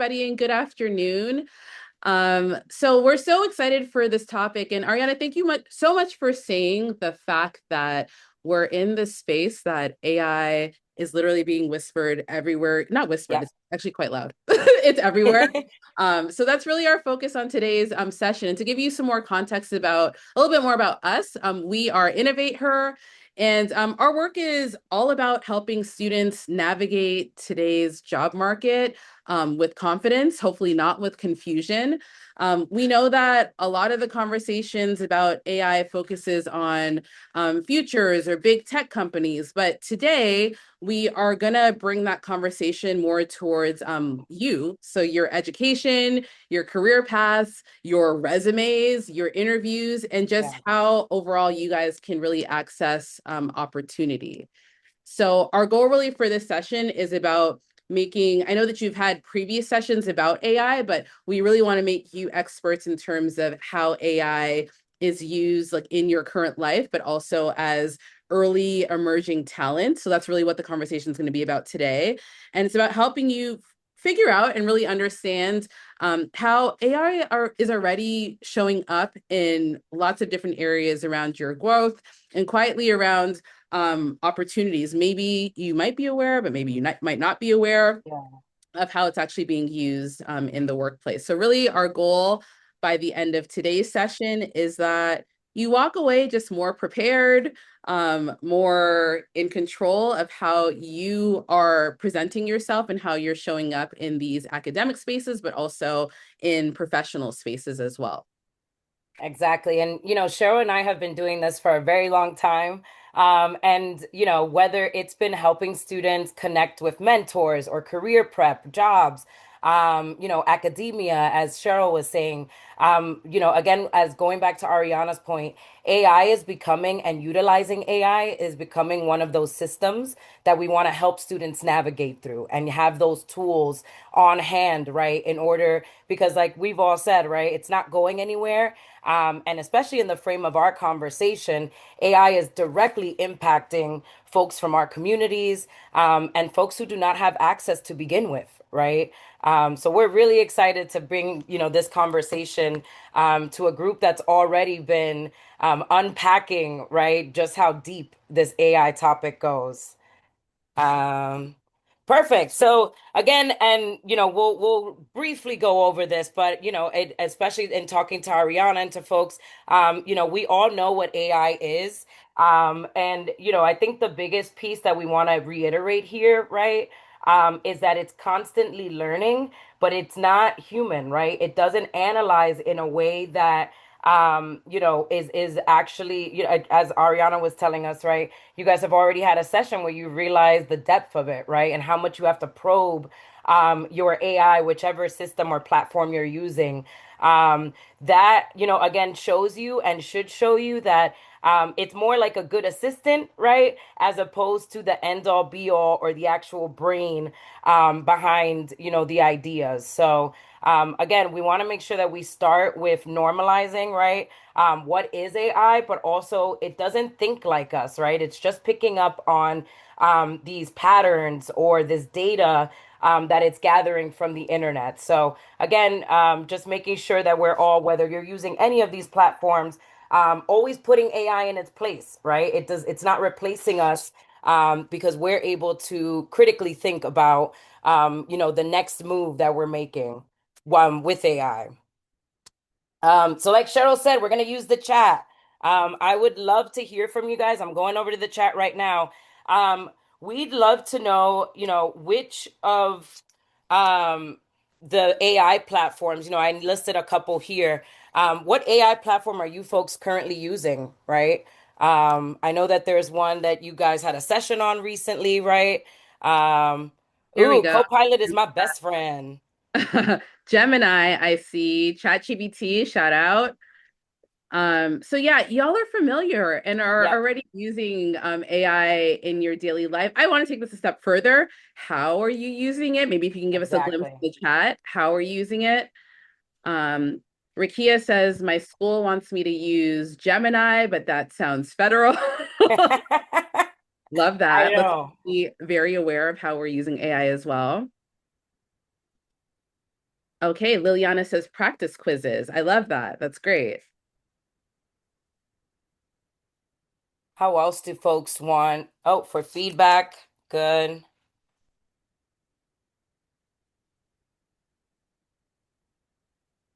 everybody, and good afternoon. So we're so excited for this topic. And Ariana, thank you so much for saying the fact that we're in this space that AI is literally being whispered everywhere. Not whispered, Yeah. it's actually quite loud. It's everywhere. So that's really our focus on today's session. And to give you some more context about a little bit more about us, we are InnovateHer. And our work is all about helping students navigate today's job market with confidence, hopefully not with confusion. We know that a lot of the conversations about AI focuses on futures or big tech companies, but today we are going to bring that conversation more towards you. So your education, your career paths, your resumes, your interviews, and just Yeah. how overall you guys can really access opportunity. So our goal really for this session is about making, I know that you've had previous sessions about AI, but we really want to make you experts in terms of how AI is used like in your current life, but also as early emerging talent. So that's really what the conversation is going to be about today. And it's about helping you figure out and really understand how is already showing up in lots of different areas around your growth and quietly around opportunities. Maybe you might be aware, but maybe you might not be aware Yeah. of how it's actually being used in the workplace. So really our goal by the end of today's session is that you walk away just more prepared, more in control of how you are presenting yourself and how you're showing up in these academic spaces, but also in professional spaces as well. Exactly. And, Cheryl and I have been doing this for a very long time. And, whether it's been helping students connect with mentors or career prep, jobs, academia, as Cheryl was saying, again, as going back to Ariana's point, AI is becoming and utilizing AI is becoming one of those systems that we want to help students navigate through and have those tools on hand, right? In order, because like we've all said, right, it's not going anywhere. And especially in the frame of our conversation, AI is directly impacting folks from our communities and folks who do not have access to begin with, right? So we're really excited to bring, this conversation to a group that's already been unpacking, right, just how deep this AI topic goes. Um, Perfect. So again, and we'll briefly go over this, but especially in talking to Ariana and to folks, we all know what AI is. And I think the biggest piece that we want to reiterate here, right, is that it's constantly learning, but it's not human, right? It doesn't analyze in a way that is actually, as Ariana was telling us, right? You guys have already had a session where you realize the depth of it, right? And how much you have to probe your AI, whichever system or platform you're using. That, again, shows you and should show you that it's more like a good assistant, right? As opposed to the end all be all or the actual brain behind, the ideas. So, again, we want to make sure that we start with normalizing, right? What is AI, but also it doesn't think like us, right? It's just picking up on these patterns or this data that it's gathering from the internet. So again, just making sure that we're all, whether you're using any of these platforms, always putting AI in its place, right? It's not replacing us because we're able to critically think about, the next move that we're making with AI. So like Cheryl said, we're going to use the chat. I would love to hear from you guys. I'm going over to the chat right now. Um, we'd love to know, which of the AI platforms, I listed a couple here. What AI platform are you folks currently using, right? I know that there's one that you guys had a session on recently, right? Um, Here we go. Copilot is my best friend. Gemini, I see. ChatGPT, shout out. So yeah, y'all are familiar and are Yep, already using AI in your daily life. I want to take this a step further. How are you using it? Maybe if you can give us a glimpse exactly. in the chat. How are you using it? Um, Rakia says, my school wants me to use Gemini, but that sounds federal. Love I that. Let's know. be very aware of how we're using AI as well. Okay, Liliana says practice quizzes. I love that. That's great. How else do folks want? Oh, for feedback. Good.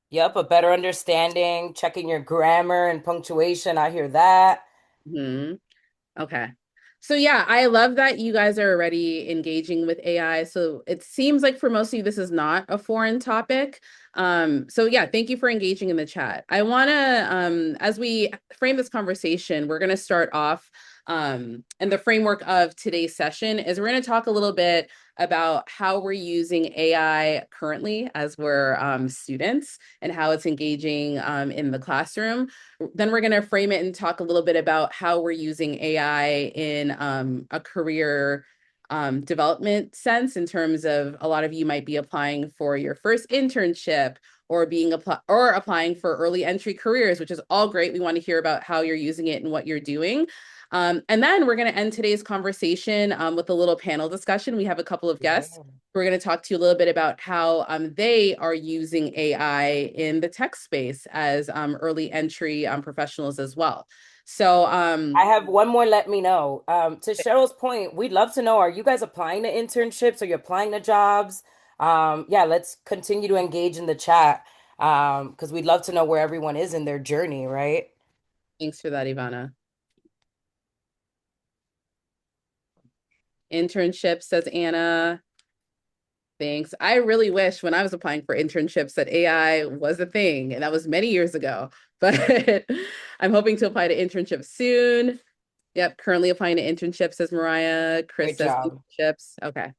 Yep, a better understanding, checking your grammar and punctuation. I hear that. Hmm. Okay. So yeah, I love that you guys are already engaging with AI. So it seems like for most of you, this is not a foreign topic. So yeah, thank you for engaging in the chat. I want to, as we frame this conversation, we're going to start off, and the framework of today's session is we're going to talk a little bit about how we're using AI currently as we're students and how it's engaging in the classroom. Then we're going to frame it and talk a little bit about how we're using AI in a career development sense, in terms of a lot of you might be applying for your first internship or applying for early entry careers, which is all great. We want to hear about how you're using it and what you're doing. And then we're going to end today's conversation with a little panel discussion. We have a couple of guests. Yeah. We're going to talk to you a little bit about how they are using AI in the tech space as early entry professionals as well. So, I have one more let me know. To Cheryl's point, we'd love to know, are you guys applying to internships? Are you applying to jobs? Yeah, let's continue to engage in the chat because we'd love to know where everyone is in their journey, right? thanks for that, Ivana. Internship, says Anna. Thanks. I really wish when I was applying for internships that AI was a thing, and that was many years ago. But I'm hoping to apply to internships soon. Yep, currently applying to internships, says Mariah. Chris Great says job. internships. Okay.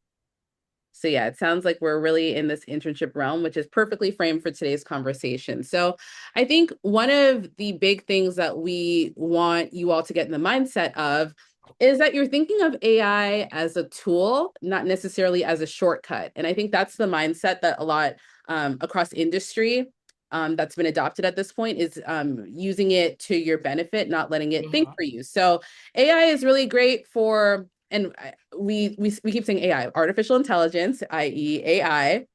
So yeah, it sounds like we're really in this internship realm, which is perfectly framed for today's conversation. So I think one of the big things that we want you all to get in the mindset of is that you're thinking of AI as a tool, not necessarily as a shortcut. And I think that's the mindset that a lot across industry that's been adopted at this point is using it to your benefit, not letting it think Mhm. for you. So AI is really great for, and we keep saying AI, artificial intelligence, i.e. AI,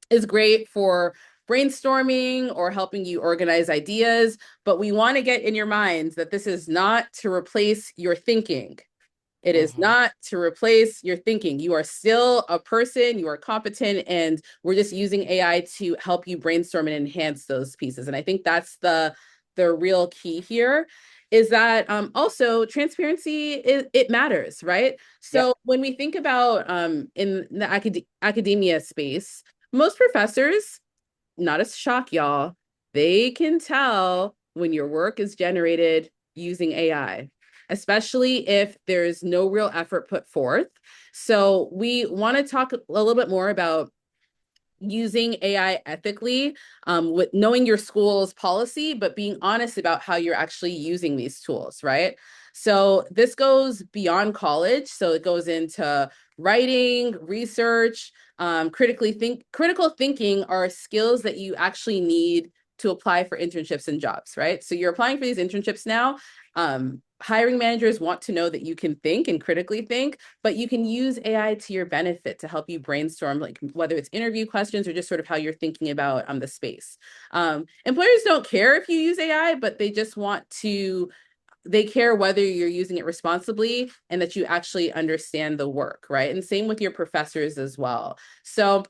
is great for brainstorming or helping you organize ideas, but we want to get in your minds that this is not to replace your thinking. It is Mhm. not to replace your thinking. You are still a person, you are competent, and we're just using AI to help you brainstorm and enhance those pieces. And I think that's the real key here, is that also transparency it matters, right? So Yep. when we think about in the academia space, most professors, not a shock, y'all, they can tell when your work is generated using AI, especially if there's no real effort put forth. So we want to talk a little bit more about using AI ethically, with knowing your school's policy, but being honest about how you're actually using these tools, right? So this goes beyond college. So it goes into writing, research, critical thinking are skills that you actually need to apply for internships and jobs, right? So you're applying for these internships now. Hiring managers want to know that you can think and critically think, but you can use AI to your benefit to help you brainstorm, like whether it's interview questions or just sort of how you're thinking about the space. Employers don't care if you use AI, but they just want to, they care whether you're using it responsibly and that you actually understand the work, right? And same with your professors as well. So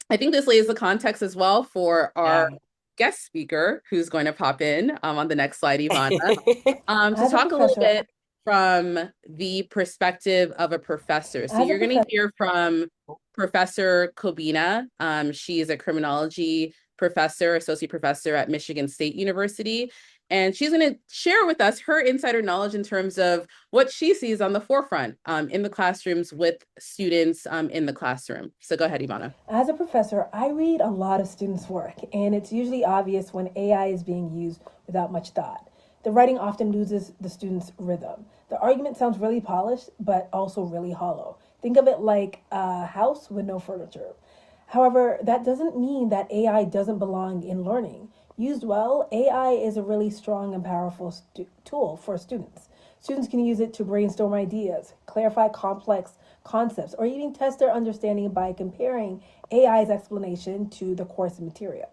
I think this lays the context as well for our Yeah. guest speaker who's going to pop in on the next slide, Ivana, to As a talk a little professor, bit from the perspective of a professor. So as a you're going to professor, hear from Professor Kobina. She is a criminology professor, associate professor at Michigan State University. And she's going to share with us her insider knowledge in terms of what she sees on the forefront in the classrooms with students in the classroom. So go ahead, Ivana. as a professor, I read a lot of students' work, and it's usually obvious when AI is being used without much thought. The writing often loses the student's rhythm. The argument sounds really polished, but also really hollow. Think of it like a house with no furniture. However, that doesn't mean that AI doesn't belong in learning. Used well, AI is a really strong and powerful tool for students. Students can use it to brainstorm ideas, clarify complex concepts, or even test their understanding by comparing AI's explanation to the course material.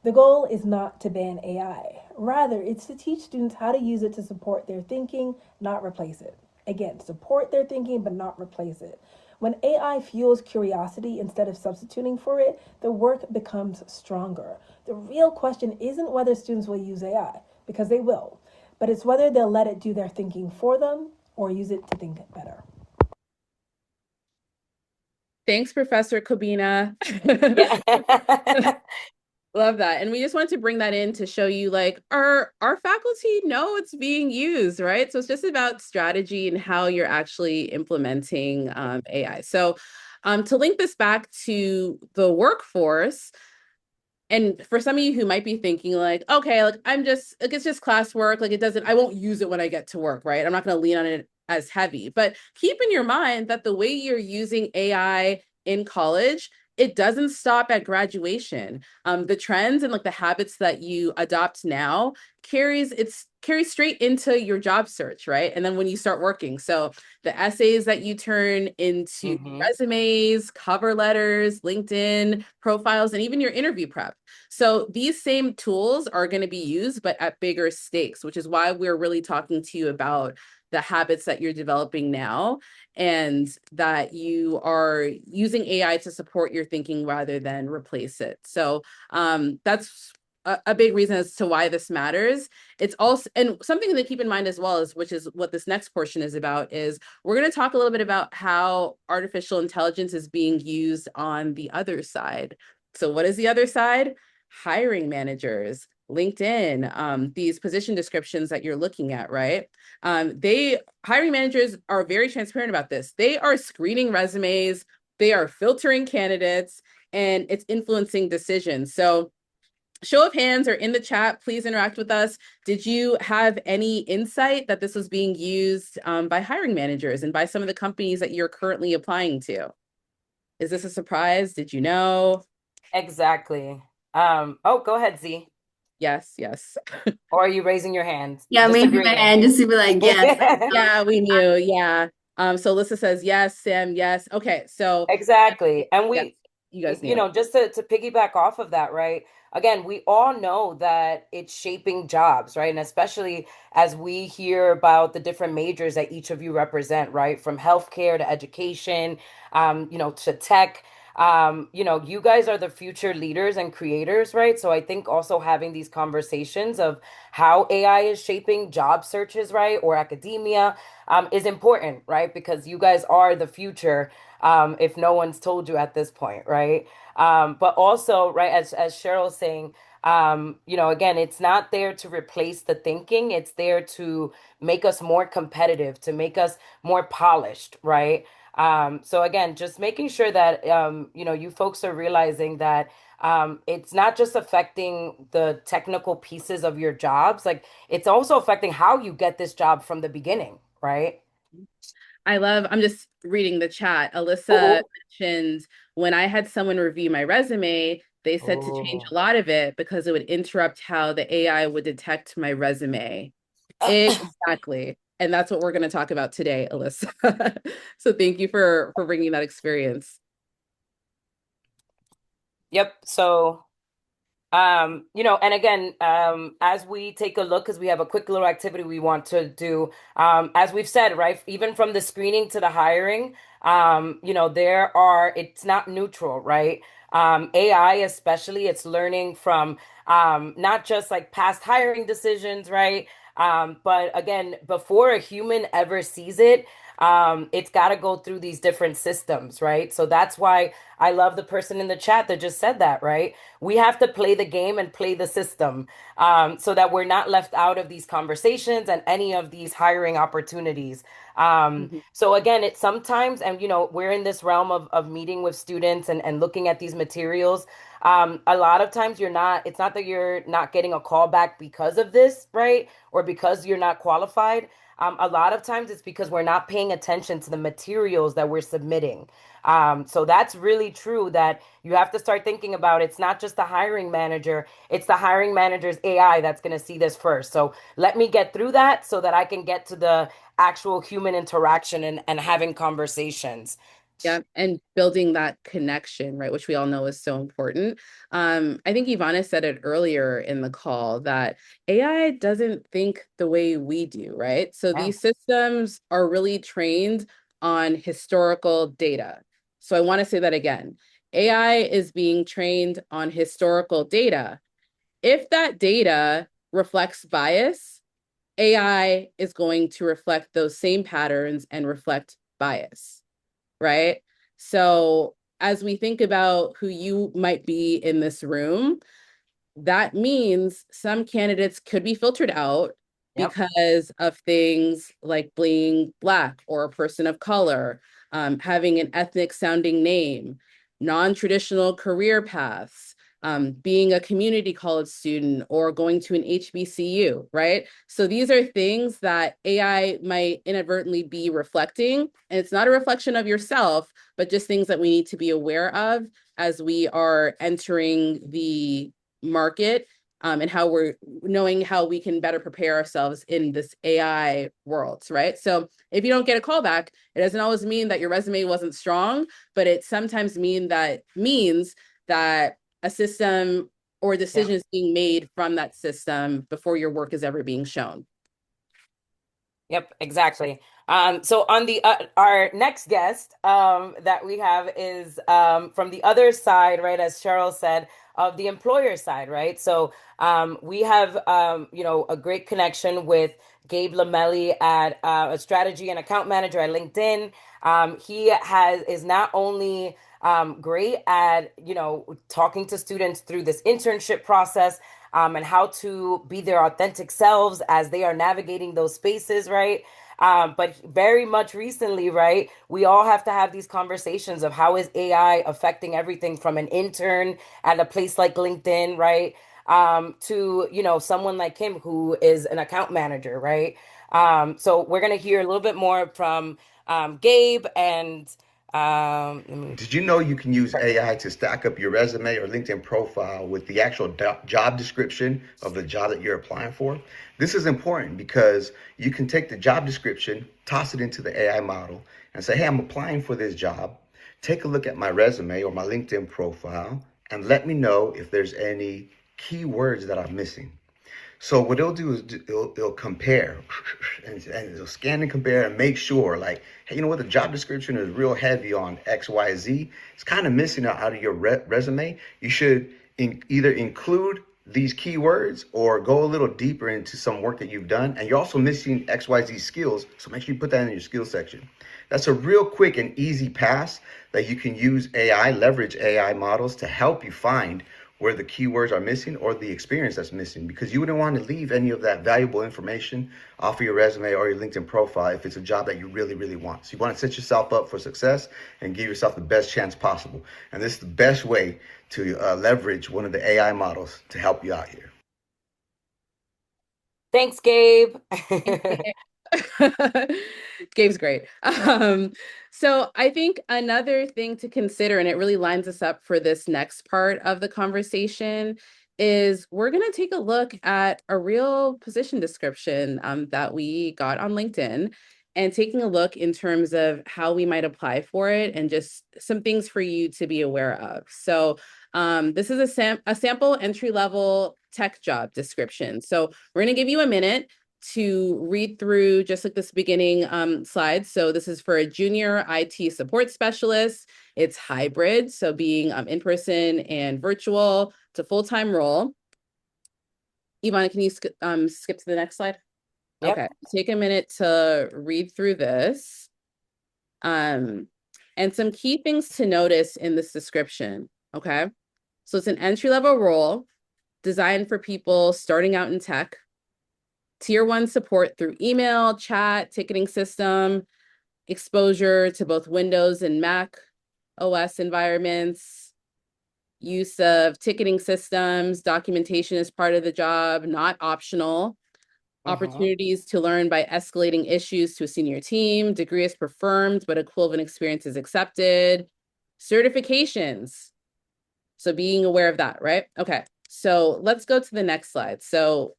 The goal is not to ban AI. Rather, it's to teach students how to use it to support their thinking, not replace it. Again, support their thinking, but not replace it. When AI fuels curiosity instead of substituting for it, the work becomes stronger. The real question isn't whether students will use AI, because they will, but it's whether they'll let it do their thinking for them or use it to think better. Thanks, Professor Kobina. Yeah. Love that. And we just wanted to bring that in to show you like our faculty know it's being used, right? So it's just about strategy and how you're actually implementing AI. So to link this back to the workforce, and for some of you who might be thinking like, okay, like I'm just like it's just classwork, like it doesn't, I won't use it when I get to work, right? I'm not going to lean on it as heavy. But keep in your mind that the way you're using AI in college, it doesn't stop at graduation. The trends and like the habits that you adopt now carries straight into your job search, right? And then when you start working. So the essays that you turn into Hmm. resumes, cover letters, LinkedIn profiles, and even your interview prep. So these same tools are going to be used, but at bigger stakes, which is why we're really talking to you about the habits that you're developing now and that you are using AI to support your thinking rather than replace it. So that's a big reason as to why this matters. It's also, and something to keep in mind as well is, which is what this next portion is about, is we're going to talk a little bit about how artificial intelligence is being used on the other side. So what is the other side? Hiring managers, LinkedIn, these position descriptions that you're looking at, right? They hiring managers are very transparent about this. They are screening resumes, they are filtering candidates, and it's influencing decisions. So show of hands or in the chat, please interact with us. Did you have any insight that this was being used by hiring managers and by some of the companies that you're currently applying to? Is this a surprise? Did you know? Exactly. Oh, go ahead, Z. Yes, yes. Or are you raising your hand? Yeah, I'm Just raising my agreeing. hand just to be like, yes. Yeah, we knew. Yeah. So Alyssa says yes, Sam, yes. Okay, so Exactly. And yes, we, you guys you knew. know, just to piggyback off of that, right? Again, we all know that it's shaping jobs, right? And especially as we hear about the different majors that each of you represent, right? From healthcare to education, to tech. You guys are the future leaders and creators, right? So I think also having these conversations of how AI is shaping job searches, right, or academia, is important, right? Because you guys are the future, if no one's told you at this point, right? But also, right, as Cheryl's saying, again, it's not there to replace the thinking. It's there to make us more competitive, to make us more polished, right? So again, just making sure that you folks are realizing that it's not just affecting the technical pieces of your jobs, like it's also affecting how you get this job from the beginning, right? I'm just reading the chat. Alyssa Oh, mentioned when I had someone review my resume, they said to change oh. a lot of it because it would interrupt how the AI would detect my resume. Exactly. And that's what we're going to talk about today, Alyssa. So thank you for bringing that experience. Yep. So and again, as we take a look, because we have a quick little activity we want to do, as we've said, right, even from the screening to the hiring, it's not neutral, right? AI, especially, it's learning from not just like past hiring decisions, right? But again, before a human ever sees it, it's got to go through these different systems, right? So that's why I love the person in the chat that just said that, right? We have to play the game and play the system, so that we're not left out of these conversations and any of these hiring opportunities. Mhm. So again, it's sometimes, and we're in this realm of meeting with students and looking at these materials. A lot of times it's not that you're not getting a call back because of this, right? Or because you're not qualified. A lot of times it's because we're not paying attention to the materials that we're submitting. So that's really true, that you have to start thinking about it's not just the hiring manager, it's the hiring manager's AI that's going to see this first. So let me get through that so that I can get to the actual human interaction and having conversations. Yeah, and building that connection, right, which we all know is so important. I think Ivana said it earlier in the call that AI doesn't think the way we do, right? So Yeah. these systems are really trained on historical data. So I want to say that again. AI is being trained on historical data. If that data reflects bias, AI is going to reflect those same patterns and reflect bias, right? So as we think about who you might be in this room, that means some candidates could be filtered out Yep. because of things like being Black or a person of color, having an ethnic sounding name, non-traditional career paths, being a community college student or going to an HBCU, right? So these are things that AI might inadvertently be reflecting. And it's not a reflection of yourself, but just things that we need to be aware of as we are entering the market, and how we're knowing how we can better prepare ourselves in this AI world, right? So if you don't get a call back, it doesn't always mean that your resume wasn't strong, but it sometimes means that a system or Yeah. decisions being made from that system before your work is ever being shown. Yep, exactly. So on the our next guest that we have is from the other side, right? As Cheryl said, of the employer side, right? So we have a great connection with Gabe Lamelli at a strategy and account manager at LinkedIn. He is not only great at talking to students through this internship process, and how to be their authentic selves as they are navigating those spaces, right? But very much recently, right, we all have to have these conversations of how is AI affecting everything from an intern at a place like LinkedIn, right? To, someone like him who is an account manager, right? So we're going to hear a little bit more from Gabe and let me. Did you know you can use AI to stack up your resume or LinkedIn profile with the actual job description of the job that you're applying for? This is important because you can take the job description, toss it into the AI model, and say, hey, I'm applying for this job. Take a look at my resume or my LinkedIn profile and let me know if there's any keywords that I'm missing. So what it'll do is it'll compare and it'll scan and compare and make sure, like, hey, you know what, the job description is real heavy on X, Y, Z. It's kind of missing out of your resume. You should either include these keywords or go a little deeper into some work that you've done. And you're also missing X, Y, Z skills. So make sure you put that in your skills section. That's a real quick and easy pass that you can use AI, leverage AI models to help you find where the keywords are missing or the experience that's missing, because you wouldn't want to leave any of that valuable information off of your resume or your LinkedIn profile if it's a job that you really, really want. So you want to set yourself up for success and give yourself the best chance possible. And this is the best way to leverage one of the AI models to help you out here. Thanks, Gabe. Thanks, Gabe. Gabe's great. So I think another thing to consider, and it really lines us up for this next part of the conversation, is we're going to take a look at a real position description that we got on LinkedIn and taking a look in terms of how we might apply for it and just some things for you to be aware of. So this is a sample entry level tech job description. So we're going to give you a minute to read through just like this beginning slide. So this is for a junior IT support specialist. It's hybrid, so being in person and virtual. It's a full-time role. Ivana, can you skip to the next slide? Yep. Okay, take a minute to read through this. And some key things to notice in this description, okay? So it's an entry-level role designed for people starting out in tech. Tier 1 support through email, chat, ticketing system, exposure to both Windows and Mac OS environments, use of ticketing systems, documentation is part of the job, not optional. Mm-hmm. Opportunities to learn by escalating issues to a senior team, degree is preferred, but equivalent experience is accepted. Certifications. So being aware of that, right? Okay, so let's go to the next slide. So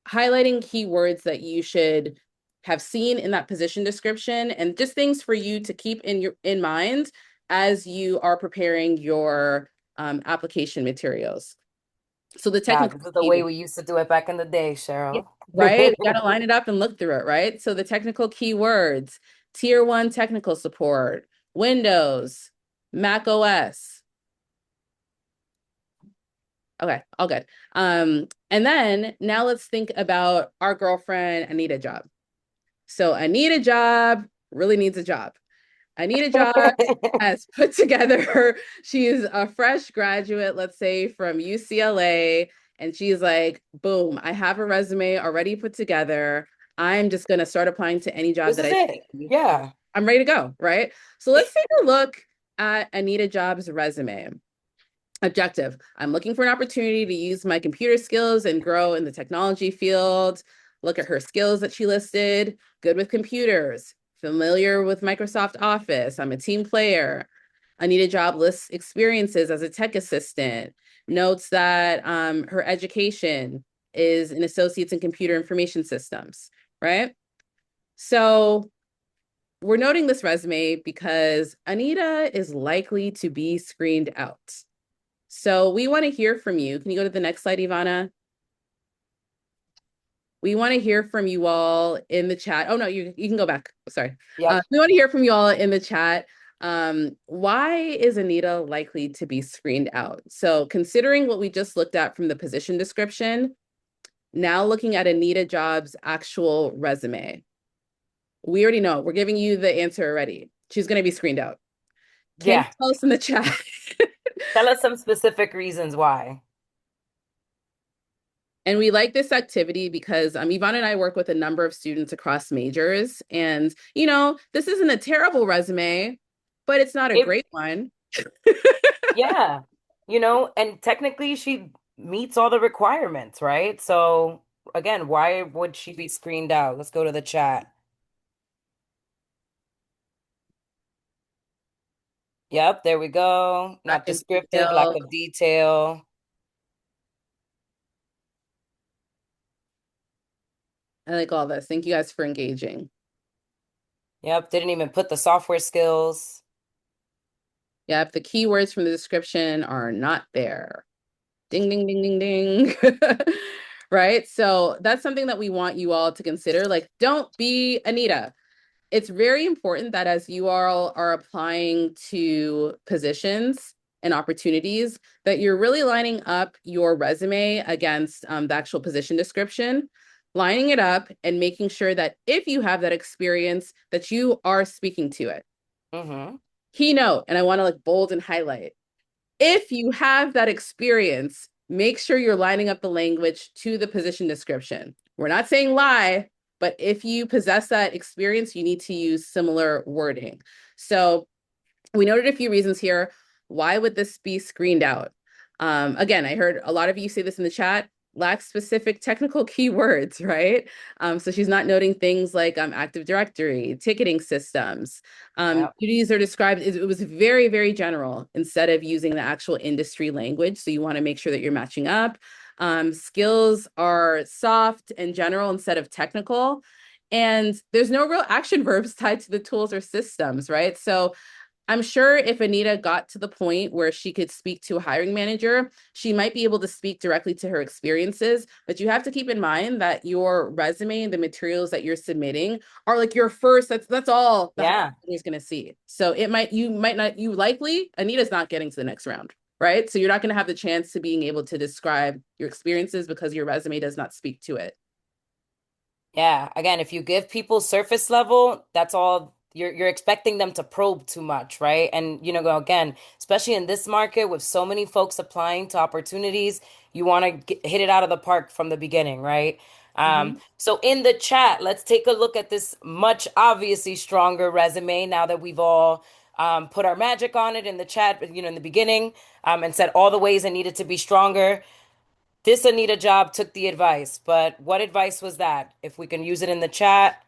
highlighting keywords that you should have seen in that position description, and just things for you to keep in mind as you are preparing your application materials. So the God, technical this is the way key, we used to do it back in the day, yeah, Cheryl. right? You got to line it up and look through it, right? So the technical keywords, tier one technical support, Windows, Mac OS. Okay, all good. And then now let's think about our girlfriend, Anita Job. So Anita Job really needs a job. Anita Job has put together, she's a fresh graduate, let's say from UCLA, and she's like, boom, I have a resume already put together. I'm just going to start applying to any job This that is I it. see. Yeah. I'm ready to go, right? So let's take a look at Anita Job's resume. Objective. I'm looking for an opportunity to use my computer skills and grow in the technology field. Look at her skills that she listed. Good with computers, familiar with Microsoft Office. I'm a team player. I need a job lists experiences as a tech assistant. Notes that her education is an associate's in computer information systems, right? So we're noting this resume because Anita is likely to be screened out. So we want to hear from you. Can you go to the next slide, Ivana? We want to hear from you all in the chat. Oh, no, you can go back. Sorry. Yep. We want to hear from you all in the chat. Why is Anita likely to be screened out? So considering what we just looked at from the position description, now looking at Anita Jobs' actual resume. We already know. We're giving you the answer already. She's going to be screened out. Can you Yeah. tell us in the chat? Tell us some specific reasons why. And we like this activity because Yvonne and I work with a number of students across majors. And, this isn't a terrible resume, but it's not a It, great one. yeah. And technically she meets all the requirements, right? So again, why would she be screened out? Let's go to the chat. Yep, there we go. Lack Not of descriptive, lack detail. of detail. I like all this. Thank you guys for engaging. Yep, didn't even put the software skills. Yep, the keywords from the description are not there. Ding, ding, ding, ding, ding. Right? So that's something that we want you all to consider. Like, don't be Anita. It's very important that as you all are applying to positions and opportunities, that you're really lining up your resume against the actual position description, lining it up and making sure that if you have that experience, that you are speaking to it. Mm-hmm. Keynote, and I want to like bold and highlight. If you have that experience, make sure you're lining up the language to the position description. We're not saying lie, but if you possess that experience, you need to use similar wording. So we noted a few reasons here. Why would this be screened out? Again, I heard a lot of you say this in the chat, lacks specific technical keywords, right? So she's not noting things like Active Directory, ticketing systems. Yep. Duties are described, it was very, very general instead of using the actual industry language. So you want to make sure that you're matching up. Skills are soft and general instead of technical. And there's no real action verbs tied to the tools or systems, right? So I'm sure if Anita got to the point where she could speak to a hiring manager, she might be able to speak directly to her experiences. But you have to keep in mind that your resume and the materials that you're submitting are like your first, that's all the hiring Yeah. manager is going to see. So you likely, Anita's not getting to the next round, right? So you're not going to have the chance to being able to describe your experiences because your resume does not speak to it. Yeah, again, if you give people surface level, that's all you're expecting them to probe too much, right? And again, especially in this market with so many folks applying to opportunities, you want to hit it out of the park from the beginning, right? Mhm. So in the chat, let's take a look at this much obviously stronger resume now that we've all put our magic on it in the chat, in the beginning, and said all the ways it needed to be stronger. This Anita job took the advice, but what advice was that? If we can use it in the chat,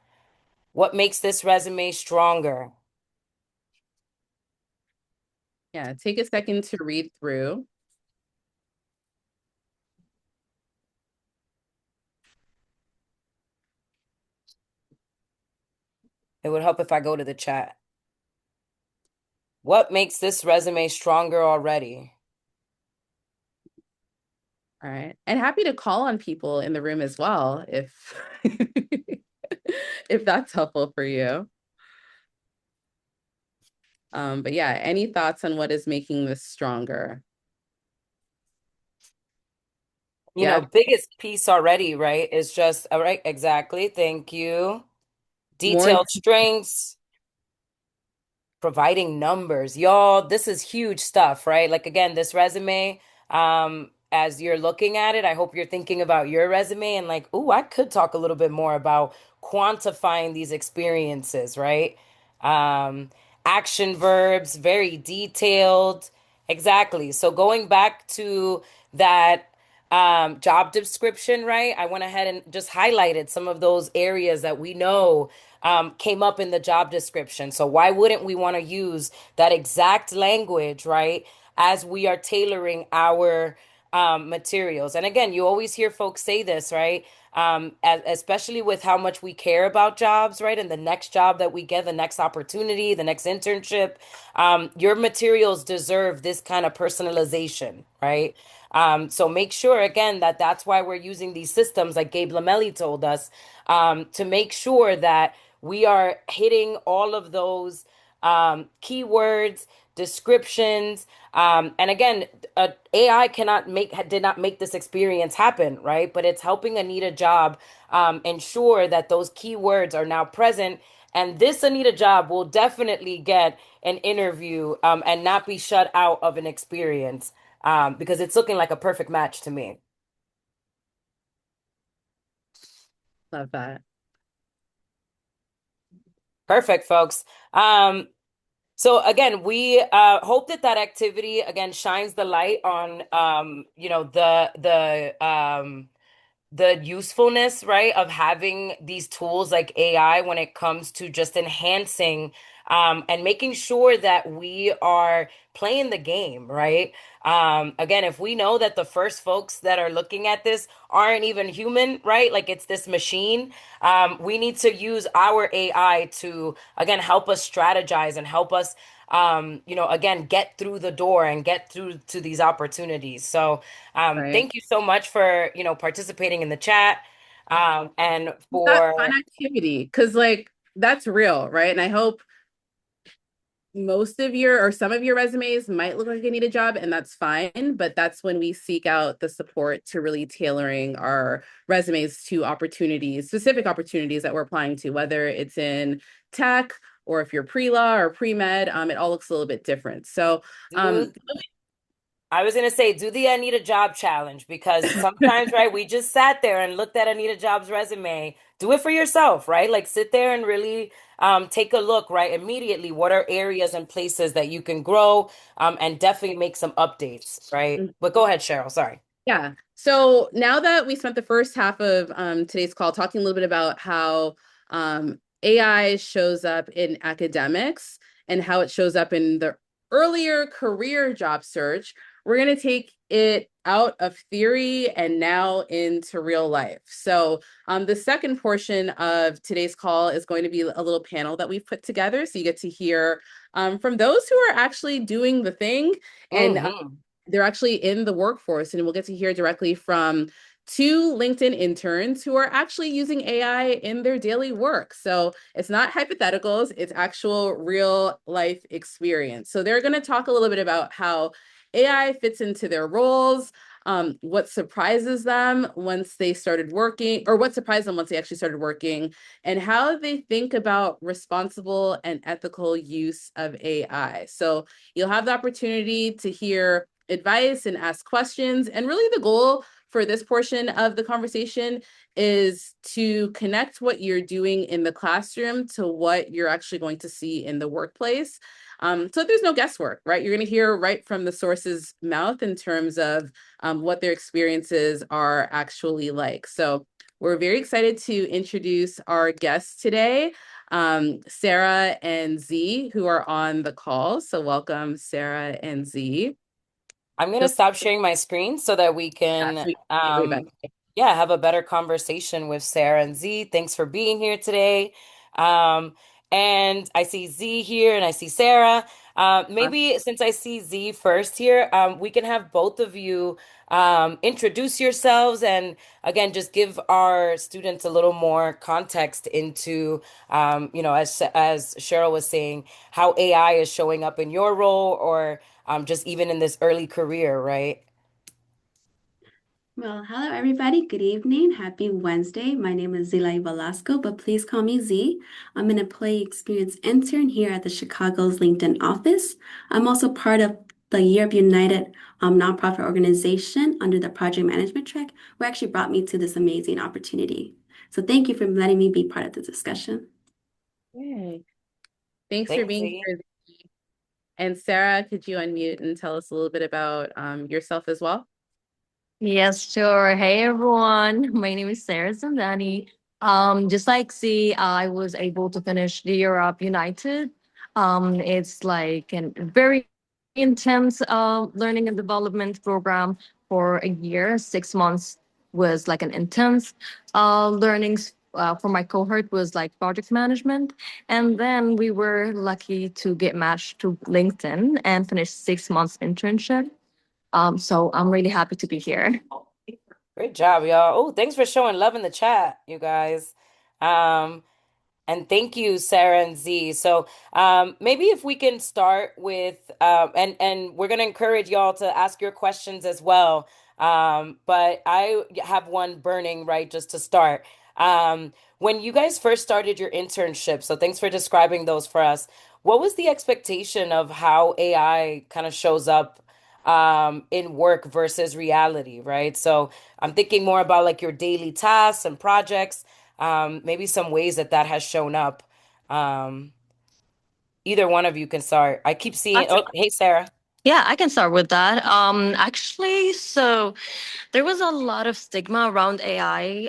what makes this resume stronger? Yeah, take a second to read through. It would help if I go to the chat. What makes this resume stronger already? All right. And happy to call on people in the room as well if if that's helpful for you. But yeah, any thoughts on what is making this stronger? Yeah, Biggest piece already, right? Is just, all right, exactly. Thank you. more Detailed strengths, providing numbers. Y'all, this is huge stuff, right? Like again, this resume, as you're looking at it, I hope you're thinking about your resume and like, ooh, I could talk a little bit more about quantifying these experiences, right? Um, Action verbs, very detailed. Exactly. So going back to that job description, right? I went ahead and just highlighted some of those areas that we know came up in the job description. So why wouldn't we want to use that exact language, right, as we are tailoring our materials? And again, you always hear folks say this, right? Especially with how much we care about jobs, right? And the next job that we get, the next opportunity, the next internship, your materials deserve this kind of personalization, right? So make sure again that that's why we're using these systems, like Gabe Lamelli told us, to make sure that we are hitting all of those keywords, descriptions, and again, AI did not make this experience happen, right? But it's helping Anita Job ensure that those keywords are now present. And this Anita Job will definitely get an interview and not be shut out of an experience because it's looking like a perfect match to me. love that. Perfect, folks. So again, we hope that that activity again shines the light on the usefulness, right, of having these tools like AI when it comes to just enhancing and making sure that we are playing the game, right? Again, if we know that the first folks that are looking at this aren't even human, right? Like it's this machine, we need to use our AI to, again, help us strategize and help us again, get through the door and get through to these opportunities. So, Right. thank you so much for, participating in the chat, and That for, fun activity, because like that's real, right? And I hope most of your or some of your resumes might look like you need a job, and that's fine. But that's when we seek out the support to really tailoring our resumes to opportunities, specific opportunities that we're applying to, whether it's in tech or if you're pre-law or pre-med, it all looks a little bit different. So do I was gonna say, do the Anita Job challenge because sometimes, right, we just sat there and looked at Anita Job's resume. Do it for yourself, right? Like sit there and really take a look, right, immediately. What are areas and places that you can grow and definitely make some updates, right? But go ahead, Cheryl. Sorry. yeah. So now that we spent the first half of today's call talking a little bit about how AI shows up in academics and how it shows up in the earlier career job search, we're going to take it out of theory and now into real life. So the second portion of today's call is going to be a little panel that we've put together. So you get to hear from those who are actually doing the thing and Hmm. they're actually in the workforce, and we'll get to hear directly from two LinkedIn interns who are actually using AI in their daily work. So it's not hypotheticals, it's actual real life experience. So they're going to talk a little bit about how AI fits into their roles, what surprises them once they started working, or what surprised them once they actually started working, and how they think about responsible and ethical use of AI. So you'll have the opportunity to hear advice and ask questions. And really, the goal for this portion of the conversation is to connect what you're doing in the classroom to what you're actually going to see in the workplace. So there's no guesswork, right? You're going to hear right from the source's mouth in terms of what their experiences are actually like. So we're very excited to introduce our guests today, Sarah and Z, who are on the call. So welcome, Sarah and Z. I'm gonna stop sharing my screen so that we Yeah, can, so we can see everybody. have a better conversation with Sarah and Z. Thanks for being here today. Um, And I see Z here and I see Sarah. Uh, Maybe since I see Z first here, we can have both of you introduce yourselves and again, just give our students a little more context into, as Cheryl was saying, how AI is showing up in your role or just even in this early career, right? Well, hello everybody. Good evening. Happy Wednesday. My name is Zilay Velasco, but please call me Z. I'm an employee experience intern here at the Chicago's LinkedIn office. I'm also part of the Europe United nonprofit organization under the project management track, who actually brought me to this amazing opportunity. So thank you for letting me be part of the discussion. Yay. Thanks for Thanks, being Z. here. And Sarah, could you unmute and tell us a little bit about yourself as well? Yes, sure. Hey everyone. My name is Sarah Zandani. Just like C, I was able to finish the Europe United. It's like a very intense learning and development program for a year. 6 months was like an intense learnings for my cohort was like project management. And then we were lucky to get matched to LinkedIn and finish 6 months internship. So I'm really happy to be here. Great job, y'all. Oh, thanks for showing love in the chat, you guys. Um, And thank you, Sarah and Z. So maybe if we can start with and we're gonna encourage y'all to ask your questions as well. But I have one burning right just to start. When you guys first started your internship, so thanks for describing those for us. What was the expectation of how AI kind of shows up in work versus reality, right? So I'm thinking more about like your daily tasks and projects maybe some ways that that has shown up. Um, Either one of you can start. I keep seeing, Okay. oh, hey, Sarah. Yeah, I can start with that. Actually, so there was a lot of stigma around AI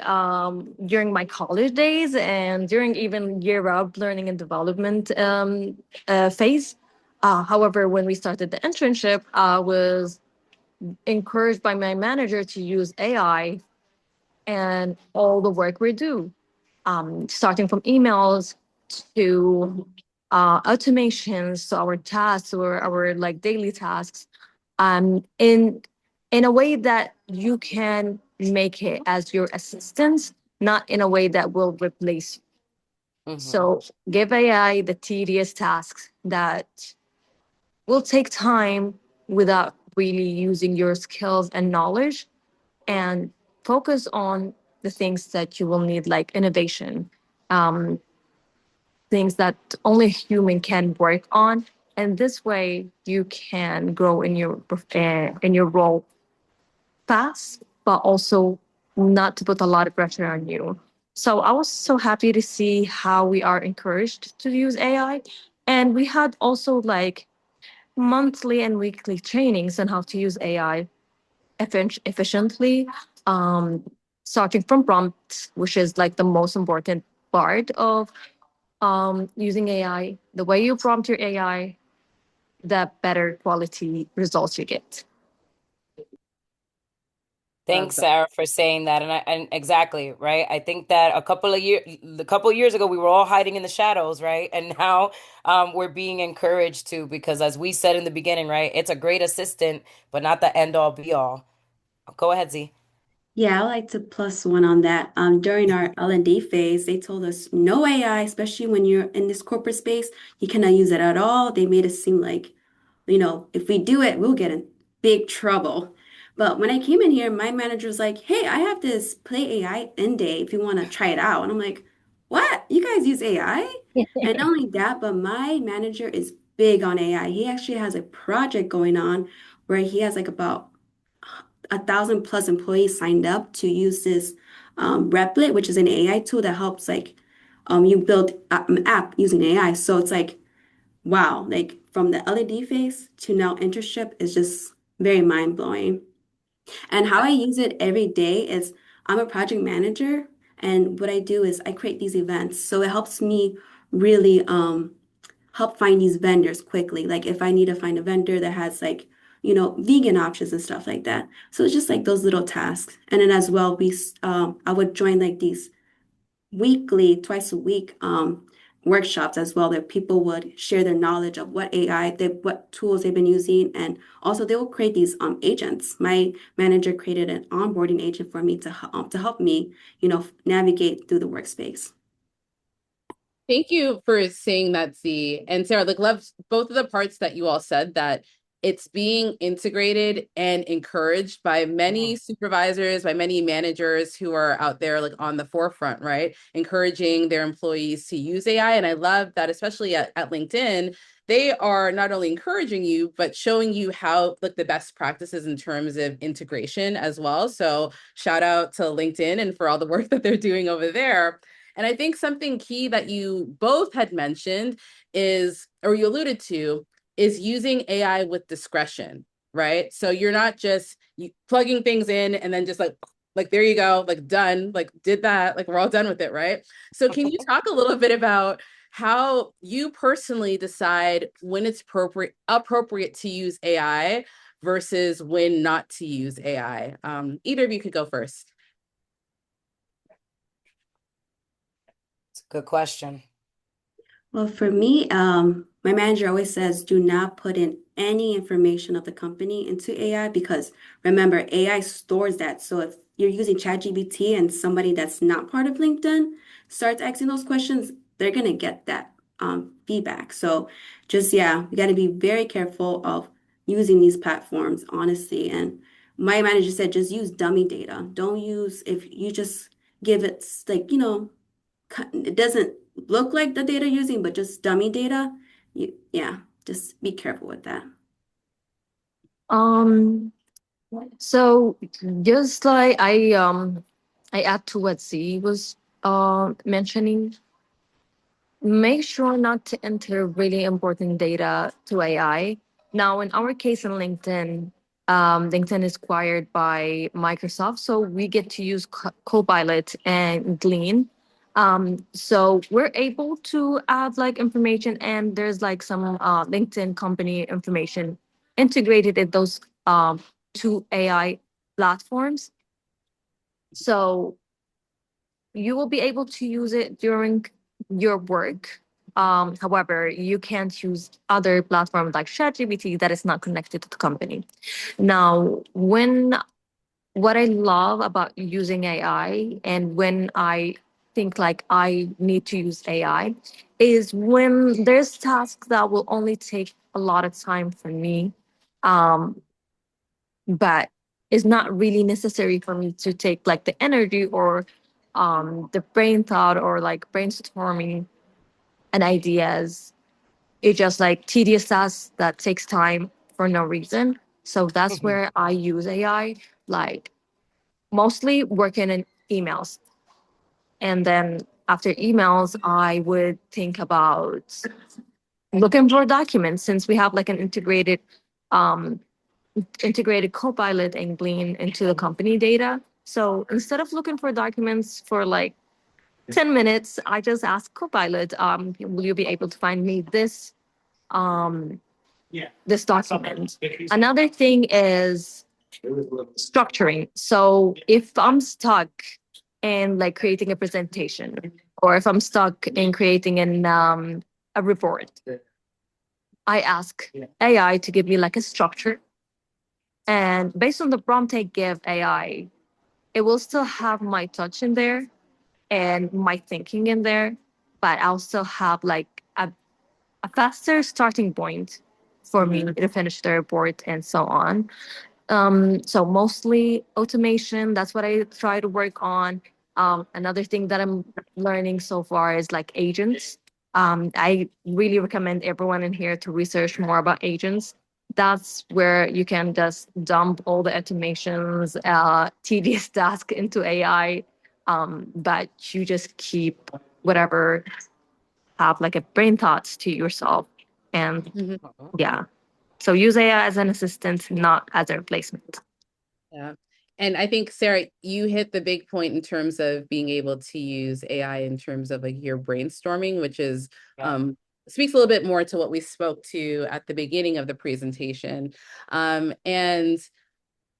during my college days and during even year up learning and development phase. However, when we started the internship, I was encouraged by my manager to use AI and all the work we do, starting from emails to automations to our tasks or our like daily tasks, in a way that you can make it as your assistant, not in a way that will replace you. Hmm. So give AI the tedious tasks that will take time without really using your skills and knowledge, and focus on the things that you will need, like innovation, um, things that only a human can work on. And this way, you can grow in your role fast, but also not to put a lot of pressure on you. So I was so happy to see how we are encouraged to use AI, and we had also like monthly and weekly trainings on how to use AI efficiently, um, starting from prompts, which is like the most important part of using AI. The way you prompt your AI, the better quality results you get. Love Thanks, that. Sarah, for saying that. And exactly, right? I think that a couple of years ago, we were all hiding in the shadows, right? And now we're being encouraged to, because as we said in the beginning, right, it's a great assistant, but not the end all be all. Go ahead, Z. Yeah, I would like to plus one on that. During our L&D phase, they told us no AI, especially when you're in this corporate space. You cannot use it at all. They made it seem like, if we do it, we'll get in big trouble. But when I came in here, my manager was like, "Hey, I have this Play AI in day if you want to try it out." And I'm like, "What? You guys use AI?" And not only that, but my manager is big on AI. He actually has a project going on where he has like about 1,000 plus employees signed up to use this Replit, which is an AI tool that helps like you build an app using AI. So it's like, wow, like from the LED phase to now internship is just very mind blowing. And how I use it every day is I'm a project manager, and what I do is I create these events. So it helps me really help find these vendors quickly. Like if I need to find a vendor that has like, vegan options and stuff like that. So it's just like those little tasks. And then as well, I would join like these weekly, twice a week, workshops as well that people would share their knowledge of what what tools they've been using, and also they will create these agents. My manager created an onboarding agent for me to help me, navigate through the workspace. Thank you for saying that, Z. And Sarah, like, love both of the parts that you all said, that it's being integrated and encouraged by many supervisors, by many managers who are out there like on the forefront, right? Encouraging their employees to use AI. And I love that, especially at LinkedIn, they are not only encouraging you, but showing you how like the best practices in terms of integration as well. So shout out to LinkedIn and for all the work that they're doing over there. And I think something key that you both had mentioned is, or you alluded to, is using AI with discretion, right? So you're not just plugging things in and then just like there you go, like done, like did that, like we're all done with it, right? So can you talk a little bit about how you personally decide when it's appropriate to use AI versus when not to use AI? Either of you could go first. It's a good question. Well, for me, my manager always says do not put in any information of the company into AI because remember, AI stores that. So if you're using ChatGPT and somebody that's not part of LinkedIn starts asking those questions, they're going to get that feedback. So just, yeah, we got to be very careful of using these platforms, honestly. And my manager said just use dummy data. Don't use, if you just give it like, it doesn't look like the data using, but just dummy data. Yeah, just be careful with that. Um, so just like I add to what Z was mentioning, make sure not to enter really important data to AI. Now, in our case in LinkedIn, LinkedIn is acquired by Microsoft, so we get to use Copilot and Glean. So we're able to add like information, and there's like some LinkedIn company information integrated in those two AI platforms. So you will be able to use it during your work. However, you can't use other platforms like ChatGPT that is not connected to the company. Now, what I love about using AI and when I think like I need to use AI is when there's tasks that will only take a lot of time for me, um, but it's not really necessary for me to take like the energy or the brain thought or like brainstorming and ideas. It's just like tedious tasks that takes time for no reason. So that's where I use AI, like mostly working in emails. And then after emails, I would think about looking for documents since we have like an um, integrated Copilot and Glean into the company data. So instead of looking for documents for like 10 minutes, I just ask Copilot, will you be able to find me um, this document? Another thing is structuring. So if I'm stuck in like creating a presentation, or if I'm stuck in creating a report, I ask AI to give me like a structure. And based on the prompt I give AI, it will still have my touch in there and my thinking in there, but I'll still have like a faster starting point for me to finish the report and so on. So mostly automation, that's what I try to work on. Another thing that I'm learning so far is like agents. I really recommend everyone in here to research more about agents. That's where you can just dump all the automations, tedious task into AI, but you just keep whatever have like a brain thoughts to yourself. And yeah, so use AI as an assistant, not as a replacement. Yeah. And I think, Sarah, you hit the big point in terms of being able to use AI in terms of like your brainstorming, which is speaks a little bit more to what we spoke to at the beginning of the presentation. And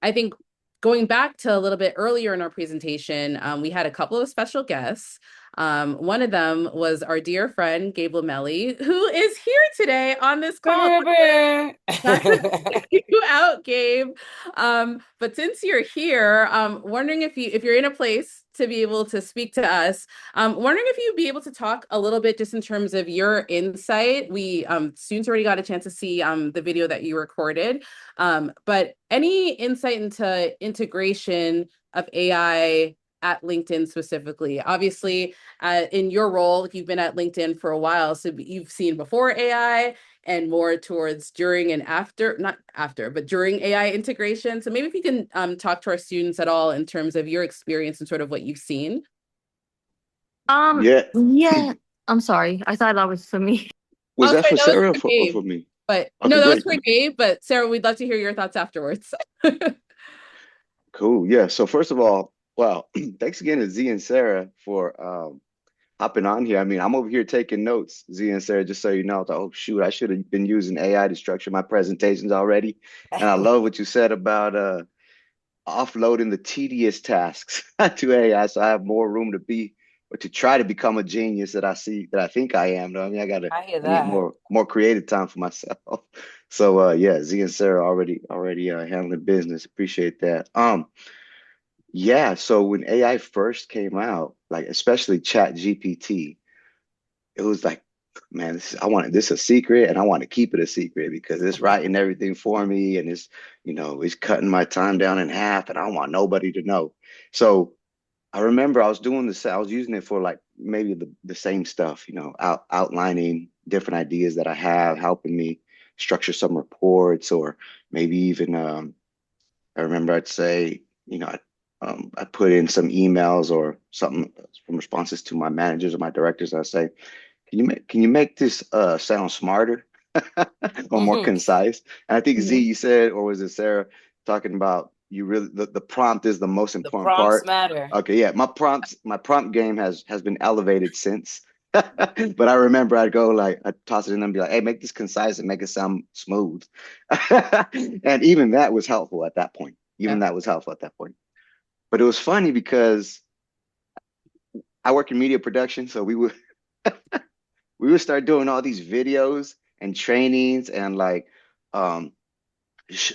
I think going back to a little bit earlier in our presentation, we had a couple of special guests. One of them was our dear friend Gabe Lamelli, who is here today on this call. Not to put you out, Gabe. But since you're here, wondering if you're in a place to be able to speak to us, wondering if you'd be able to talk a little bit just in terms of your insight. We students already got a chance to see the video that you recorded, but any insight into integration of AI at LinkedIn specifically. Obviously, in your role, you've been at LinkedIn for a while, so you've seen before AI and more towards during and after, not after, but during AI integration. So maybe if you can talk to our students at all in terms of your experience and sort of what you've seen. Yeah. Yeah. I'm sorry. I thought that was for me. Was Oh, that sorry, for that was Sarah for or Gabe. for me? But Okay, no, that was great. for Gabe. But Sarah, we'd love to hear your thoughts afterwards. Cool. Yeah. So first of all, wow, thanks again to Z and Sarah for hopping on here. I mean, I'm over here taking notes, Z and Sarah, just so you know. I thought, oh shoot, I should have been using AI to structure my presentations already. And I love what you said about offloading the tedious tasks to AI, so I have more room to be or to try to become a genius that I think I am. Though. I mean, I hear I need that. more creative time for myself. So yeah, Z and Sarah already handling business. Appreciate that. Yeah, so when AI first came out, like especially Chat GPT, it was like, man, I wanted this a secret and I want to keep it a secret because it's writing everything for me and it's cutting my time down in half and I don't want nobody to know. So I remember I was doing this, I was using it for like maybe the same stuff, outlining different ideas that I have, helping me structure some reports or maybe even I remember I'd say, I put in some emails or something from responses to my managers or my directors. And I say, can you make this sound smarter or more concise? And I think Z, Mhm. you said, or was it Sarah, talking about you really the prompt is the most The important prompts part. matter. Okay, yeah, my prompt game has been elevated since. But I remember I'd go like I'd toss it in and be like, hey, make this concise and make it sound smooth. And even that was helpful at that point. Even Yep. that was helpful at that point. But it was funny because I work in media production, so we would start doing all these videos and trainings and like um,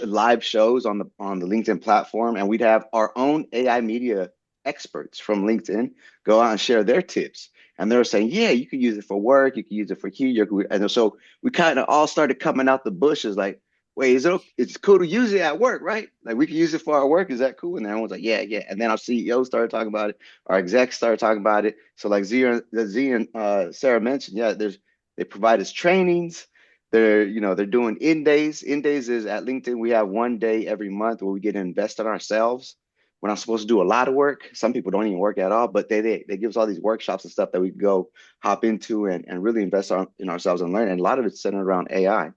live shows on the LinkedIn platform, and we'd have our own AI media experts from LinkedIn go out and share their tips. And they were saying, yeah, you could use it for work, you could use it for here, and so we kind of all started coming out the bushes like, wait, it's cool to use it at work, right? Like we can use it for our work. Is that cool? And everyone's like, yeah, yeah. And then our CEO started talking about it, our execs started talking about it. So like Z and Sarah mentioned, yeah, they provide us trainings. They're doing in days. In days is at LinkedIn. We have one day every month where we get to invest in ourselves. We're not supposed to do a lot of work. Some people don't even work at all, but they give us all these workshops and stuff that we can go hop into and really invest in ourselves and learn. And a lot of it's centered around AI.